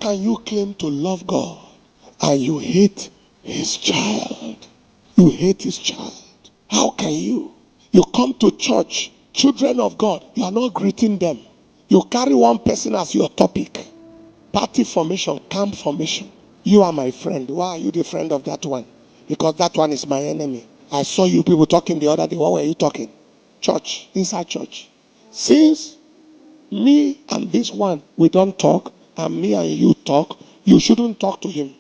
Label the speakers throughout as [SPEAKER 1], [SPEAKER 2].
[SPEAKER 1] can you claim to love God and you hate his child? You hate his child. How can you? You come to church, children of God, you are not greeting them. You carry one person as your topic. Party formation, camp formation. You are my friend. Why are you the friend of that one? Because that one is my enemy. I saw you people talking the other day. What were you talking? Church, inside church. Since me and this one, we don't talk, and me and you talk, you shouldn't talk to him.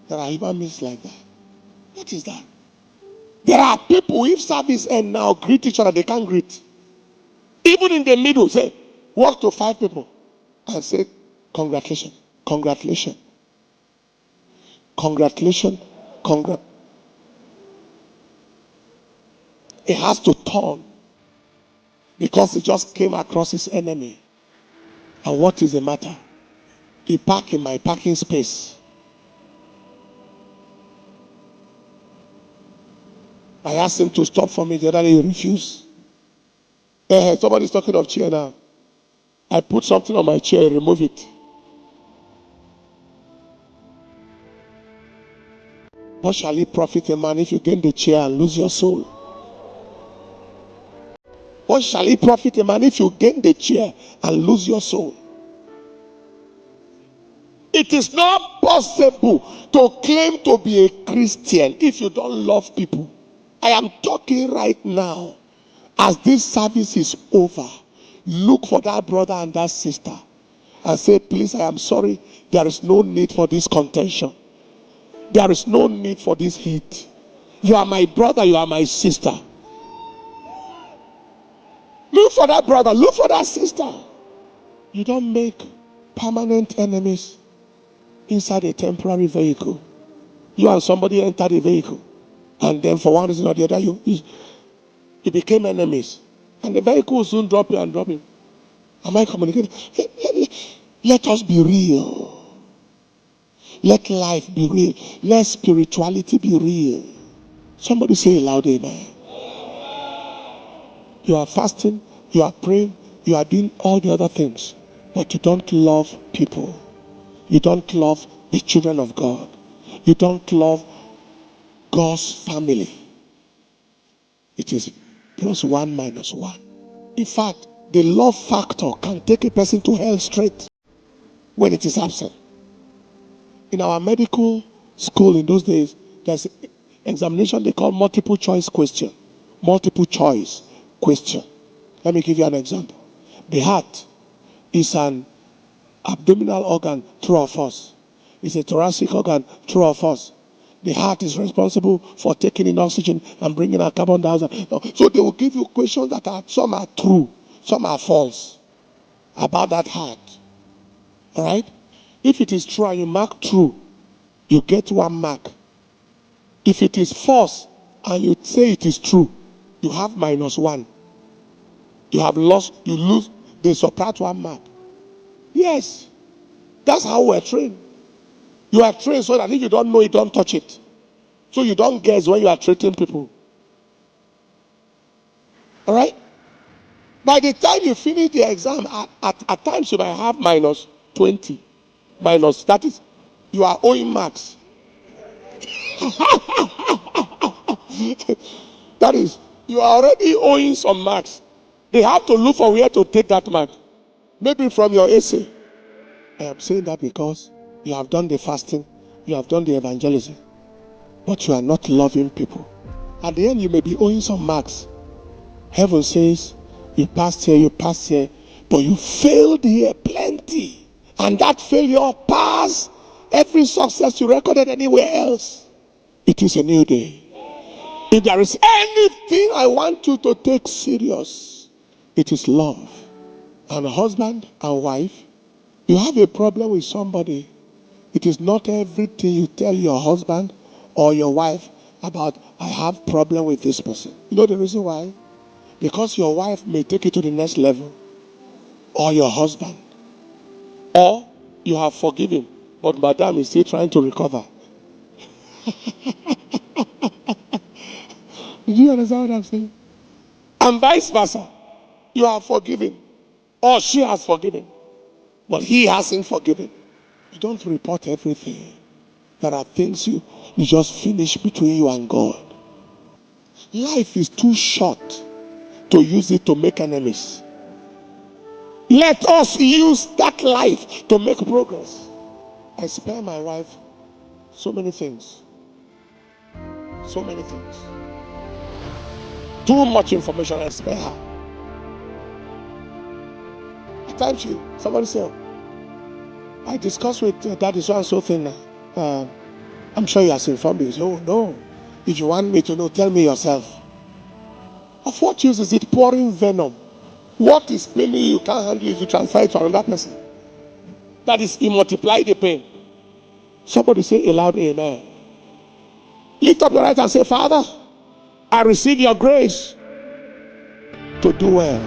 [SPEAKER 1] There are human beings like that. What is that? There are people, if service end now, greet each other, they can't greet. Even in the middle, say, walk to 5 people and say, congratulations, congratulations, congratulations, It has to turn because he just came across his enemy. And what is the matter? He parked in my parking space. I asked him to stop for me. The other day he refused. Somebody's talking of chair now. I put something on my chair, remove it. What shall it profit a man if you gain the chair and lose your soul? What shall it profit a man if you gain the chair and lose your soul? It is not possible to claim to be a Christian if you don't love people. I am talking right now. As this service is over, look for that brother and that sister and say, please, I am sorry. There is no need for this contention. There is no need for this hate. You are my brother, you are my sister. Look for that brother, look for that sister. You don't make permanent enemies inside a temporary vehicle. You and somebody enter the vehicle, and then for one reason or the other, you became enemies. And the vehicle will soon drop you and drop you. Am I communicating? Let us be real. Let life be real. Let spirituality be real. Somebody say loud amen. You are fasting, you are praying, you are doing all the other things, but you don't love people. You don't love the children of God. You don't love God's family. It is +1 -1. In fact, the love factor can take a person to hell straight when it is absent. In our medical school in those days, there's an examination they call multiple choice question. Multiple choice question. Let me give you an example. The heart is an abdominal organ, true or false? It's a thoracic organ, true or false? The heart is responsible for taking in oxygen and bringing out carbon dioxide. So they will give you questions that are, some are true, some are false about that heart. All right? If it is true and you mark true, you get 1 mark. If it is false and you say it is true, you have -1. You have lost, you lose, they subtract 1 mark. Yes, that's how we're trained. You are trained so that if you don't know it, don't touch it. So you don't guess when you are treating people. All right? By the time you finish the exam, at times you might have -20. That is, you are owing marks. That is, you are already owing some marks. They have to look for where to take that mark. Maybe from your essay. I am saying that because you have done the fasting, you have done the evangelism, but you are not loving people. At the end, you may be owing some marks. Heaven says, you passed here, but you failed here plenty. And that failure passed every success you recorded anywhere else. It is a new day. If there is anything I want you to take serious, it is love. And husband and wife, you have a problem with somebody. It is not everything you tell your husband or your wife about, I have problem with this person. You know the reason why? Because your wife may take it to the next level, or your husband, or you have forgiven, but madam is still trying to recover. Do you understand what I'm saying? And vice versa. You have forgiven, or she has forgiven, but he hasn't forgiven. You don't report everything. There are things you just finish between you and God. Life is too short to use it to make enemies. Let us use that life to make progress. I spare my wife so many things. So many things. Too much information, I spare her. At times somebody say, I discussed with daddy so and so thing now. I'm sure he has informed you. Oh no. If you want me to know, tell me yourself. Of what use is it pouring venom? What is paining you can't handle if you transfer it to another person. That is, he multiply the pain. Somebody say a loud amen. Lift up your right and say, Father, I receive your grace to do well.